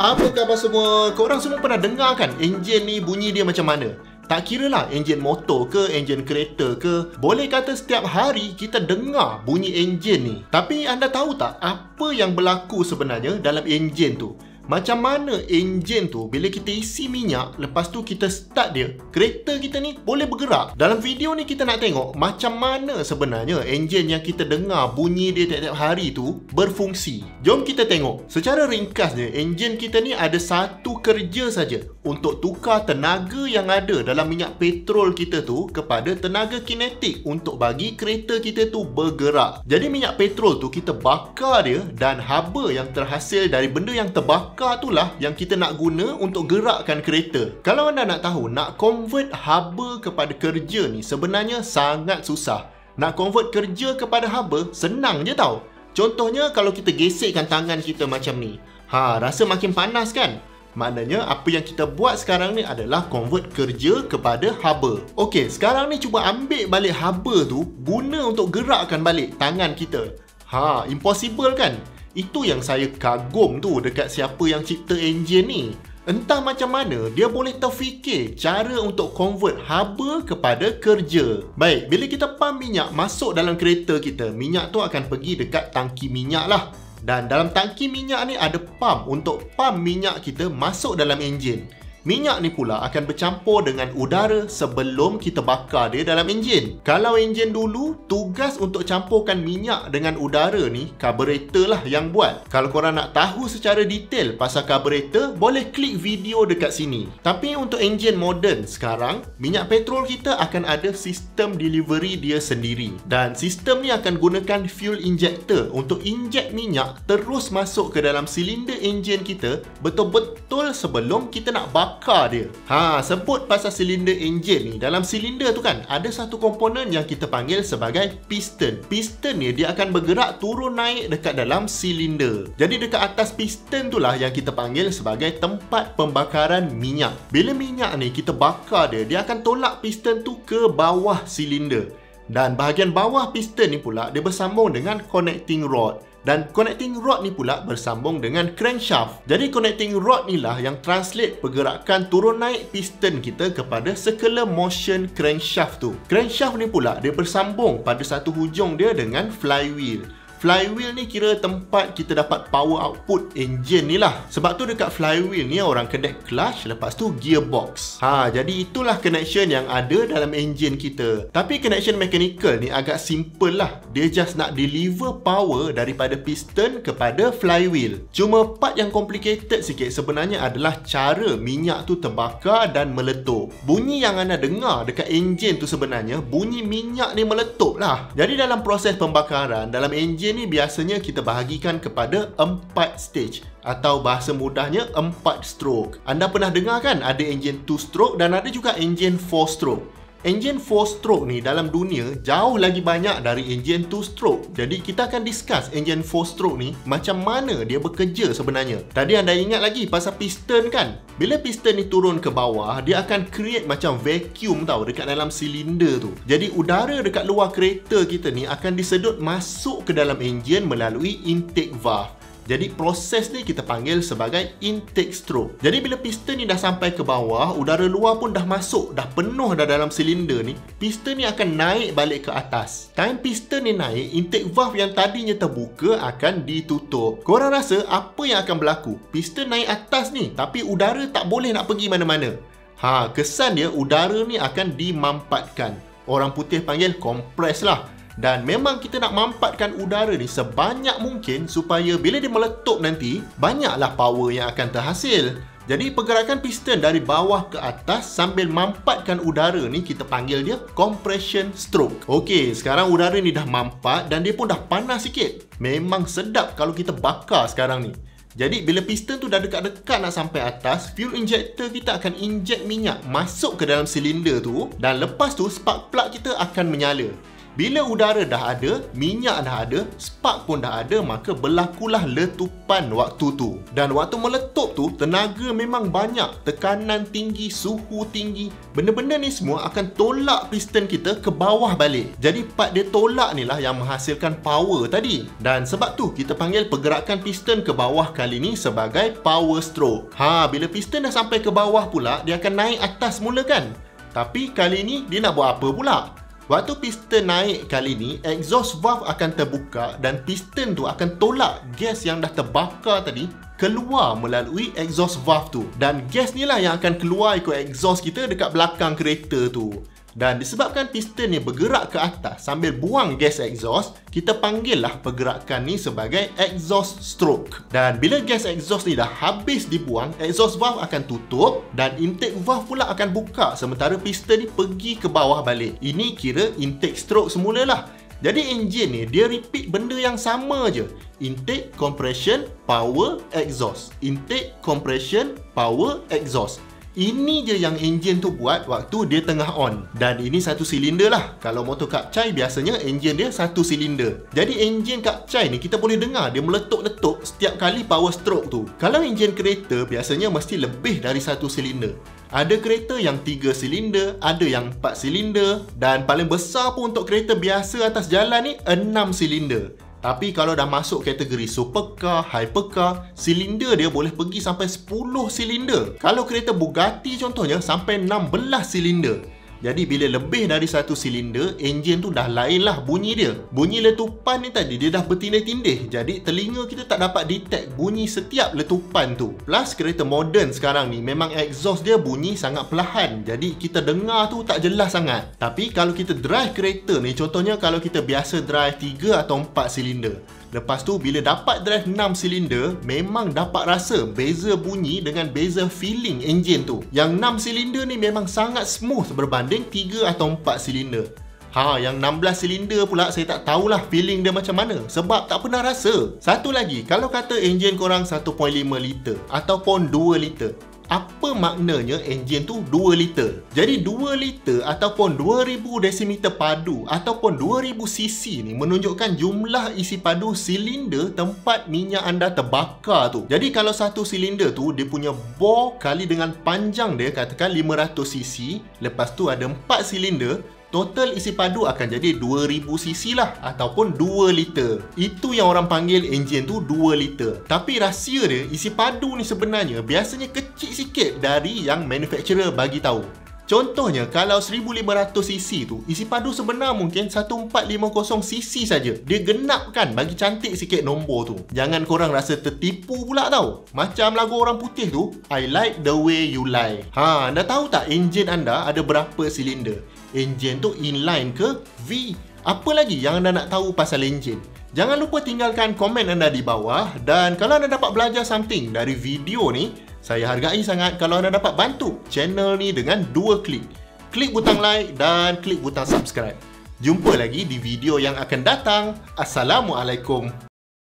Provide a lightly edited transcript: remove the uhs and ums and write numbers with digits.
Apa khabar semua? Korang semua pernah dengar kan enjin ni bunyi dia macam mana? Tak kira lah enjin motor ke, enjin kereta ke, boleh kata setiap hari kita dengar bunyi enjin ni. Tapi anda tahu tak apa yang berlaku sebenarnya dalam enjin tu? Macam mana enjin tu bila kita isi minyak, lepas tu kita start dia, kereta kita ni boleh bergerak. Dalam video ni kita nak tengok macam mana sebenarnya enjin yang kita dengar bunyi dia tiap-tiap hari tu berfungsi. Jom kita tengok. Secara ringkasnya, enjin kita ni ada satu kerja saja untuk tukar tenaga yang ada dalam minyak petrol kita tu kepada tenaga kinetik untuk bagi kereta kita tu bergerak. Jadi minyak petrol tu kita bakar dia dan haba yang terhasil dari benda yang terbakar itulah yang kita nak guna untuk gerakkan kereta. Kalau anda nak tahu, nak convert haba kepada kerja ni sebenarnya sangat susah. Nak convert kerja kepada haba senang je tau. Contohnya kalau kita gesekkan tangan kita macam ni, rasa makin panas kan? Maknanya apa yang kita buat sekarang ni adalah convert kerja kepada haba. Okey, sekarang ni cuba ambil balik haba tu, guna untuk gerakkan balik tangan kita. Impossible kan? Itu yang saya kagum tu dekat siapa yang cipta enjin ni. Entah macam mana dia boleh terfikir cara untuk convert haba kepada kerja. Baik, bila kita pump minyak masuk dalam kereta kita, minyak tu akan pergi dekat tangki minyak lah. Dan dalam tangki minyak ni ada pump untuk pump minyak kita masuk dalam enjin. Minyak ni pula akan bercampur dengan udara sebelum kita bakar dia dalam enjin. Kalau enjin dulu, tugas untuk campurkan minyak dengan udara ni carburetor lah yang buat. Kalau korang nak tahu secara detail pasal carburetor, boleh klik video dekat sini. Tapi untuk enjin moden sekarang, minyak petrol kita akan ada sistem delivery dia sendiri. Dan sistem ni akan gunakan fuel injector untuk inject minyak terus masuk ke dalam silinder enjin kita betul-betul sebelum kita nak bakar dia. Sebut pasal silinder enjin ni, dalam silinder tu kan ada satu komponen yang kita panggil sebagai piston. Piston ni dia akan bergerak turun naik dekat dalam silinder. Jadi dekat atas piston tu lah yang kita panggil sebagai tempat pembakaran minyak. Bila minyak ni kita bakar dia, dia akan tolak piston tu ke bawah silinder. Dan bahagian bawah piston ni pula dia bersambung dengan connecting rod. Dan connecting rod ni pula bersambung dengan crankshaft. Jadi connecting rod ni lah yang translate pergerakan turun naik piston kita kepada circular motion crankshaft tu. Crankshaft ni pula dia bersambung pada satu hujung dia dengan flywheel. Flywheel ni kira tempat kita dapat power output enjin ni lah. Sebab tu dekat flywheel ni orang connect clutch, lepas tu gearbox. Jadi itulah connection yang ada dalam enjin kita. Tapi connection mechanical ni agak simple lah. Dia just nak deliver power daripada piston kepada flywheel. Cuma part yang complicated sikit sebenarnya adalah cara minyak tu terbakar dan meletup. Bunyi yang anda dengar dekat enjin tu sebenarnya bunyi minyak ni meletup lah. Jadi dalam proses pembakaran dalam enjin ni biasanya kita bahagikan kepada 4 stage atau bahasa mudahnya 4 stroke. Anda pernah dengar kan ada enjin 2 stroke dan ada juga enjin 4 stroke. Enjin 4 stroke ni dalam dunia jauh lagi banyak dari enjin 2 stroke. Jadi kita akan discuss enjin 4 stroke ni macam mana dia bekerja sebenarnya. Tadi anda ingat lagi pasal piston kan? Bila piston ni turun ke bawah, dia akan create macam vacuum tau dekat dalam silinder tu. Jadi udara dekat luar kereta kita ni akan disedut masuk ke dalam enjin melalui intake valve. Jadi proses ni kita panggil sebagai intake stroke. Jadi bila piston ni dah sampai ke bawah, udara luar pun dah masuk, dah penuh dah dalam silinder ni, piston ni akan naik balik ke atas. Time piston ni naik, intake valve yang tadinya terbuka akan ditutup. Korang rasa apa yang akan berlaku? Piston naik atas ni, tapi udara tak boleh nak pergi mana-mana. Kesan dia udara ni akan dimampatkan. Orang putih panggil compress lah. Dan memang kita nak mampatkan udara ni sebanyak mungkin supaya bila dia meletup nanti, banyaklah power yang akan terhasil. Jadi pergerakan piston dari bawah ke atas sambil mampatkan udara ni kita panggil dia compression stroke. Okey, sekarang udara ni dah mampat dan dia pun dah panas sikit. Memang sedap kalau kita bakar sekarang ni. Jadi bila piston tu dah dekat-dekat nak sampai atas, fuel injector kita akan inject minyak masuk ke dalam silinder tu dan lepas tu spark plug kita akan menyala. Bila udara dah ada, minyak dah ada, spark pun dah ada, maka berlakulah letupan waktu tu. Dan waktu meletup tu, tenaga memang banyak, tekanan tinggi, suhu tinggi. Benda-benda ni semua akan tolak piston kita ke bawah balik. Jadi part dia tolak ni lah yang menghasilkan power tadi. Dan sebab tu kita panggil pergerakan piston ke bawah kali ni sebagai power stroke. Bila piston dah sampai ke bawah pula, dia akan naik atas mula kan? Tapi kali ni dia nak buat apa pula? Waktu piston naik kali ni, exhaust valve akan terbuka dan piston tu akan tolak gas yang dah terbakar tadi keluar melalui exhaust valve tu. Dan gas ni lah yang akan keluar ikut exhaust kita dekat belakang kereta tu. Dan disebabkan piston ni bergerak ke atas sambil buang gas exhaust, kita panggil lah pergerakan ni sebagai exhaust stroke. Dan bila gas exhaust ni dah habis dibuang, exhaust valve akan tutup dan intake valve pula akan buka sementara piston ni pergi ke bawah balik. Ini kira intake stroke semula lah. Jadi enjin ni dia repeat benda yang sama je. Intake, compression, power, exhaust. Intake, compression, power, exhaust. Ini je yang enjin tu buat waktu dia tengah on. Dan ini satu silinder lah. Kalau motor kapcai biasanya enjin dia satu silinder. Jadi enjin kapcai ni kita boleh dengar dia meletup-letup setiap kali power stroke tu. Kalau enjin kereta biasanya mesti lebih dari satu silinder. Ada kereta yang 3 silinder, ada yang 4 silinder, dan paling besar pun untuk kereta biasa atas jalan ni 6 silinder. Tapi kalau dah masuk kategori supercar, hypercar, silinder dia boleh pergi sampai 10 silinder. Kalau kereta Bugatti contohnya sampai 16 silinder. Jadi bila lebih dari satu silinder, enjin tu dah lain lah bunyi dia. Bunyi letupan ni tadi dia dah bertindih-tindih. Jadi telinga kita tak dapat detect bunyi setiap letupan tu. Plus kereta moden sekarang ni memang exhaust dia bunyi sangat perlahan. Jadi kita dengar tu tak jelas sangat. Tapi kalau kita drive kereta ni, contohnya kalau kita biasa drive 3 atau 4 silinder, lepas tu bila dapat drive 6 silinder, memang dapat rasa beza bunyi dengan beza feeling enjin tu. Yang 6 silinder ni memang sangat smooth berbanding 3 atau 4 silinder. Yang 16 silinder pula saya tak tahulah feeling dia macam mana sebab tak pernah rasa. Satu lagi, kalau kata enjin korang 1.5 liter ataupun 2 liter, apa maknanya enjin tu 2 liter? Jadi 2 liter ataupun 2000 desimeter padu ataupun 2000 cc ni menunjukkan jumlah isi padu silinder tempat minyak anda terbakar tu. Jadi kalau satu silinder tu dia punya bore kali dengan panjang dia katakan 500 cc, lepas tu ada 4 silinder, total isi padu akan jadi 2000 cc lah ataupun 2 liter. Itu yang orang panggil enjin tu 2 liter. Tapi rahsia dia, isi padu ni sebenarnya biasanya kecil sikit dari yang manufacturer bagi tahu. Contohnya kalau 1500 cc tu, isi padu sebenar mungkin 1450 cc saja. Dia genapkan bagi cantik sikit nombor tu. Jangan korang rasa tertipu pula tau. Macam lagu orang putih tu, I like the way you lie. Anda tahu tak enjin anda ada berapa silinder? Enjin tu inline ke V? Apa lagi yang anda nak tahu pasal enjin? Jangan lupa tinggalkan komen anda di bawah. Dan kalau anda dapat belajar something dari video ni, saya hargai sangat kalau anda dapat bantu channel ni dengan 2 klik. Klik butang like dan klik butang subscribe. Jumpa lagi di video yang akan datang. Assalamualaikum.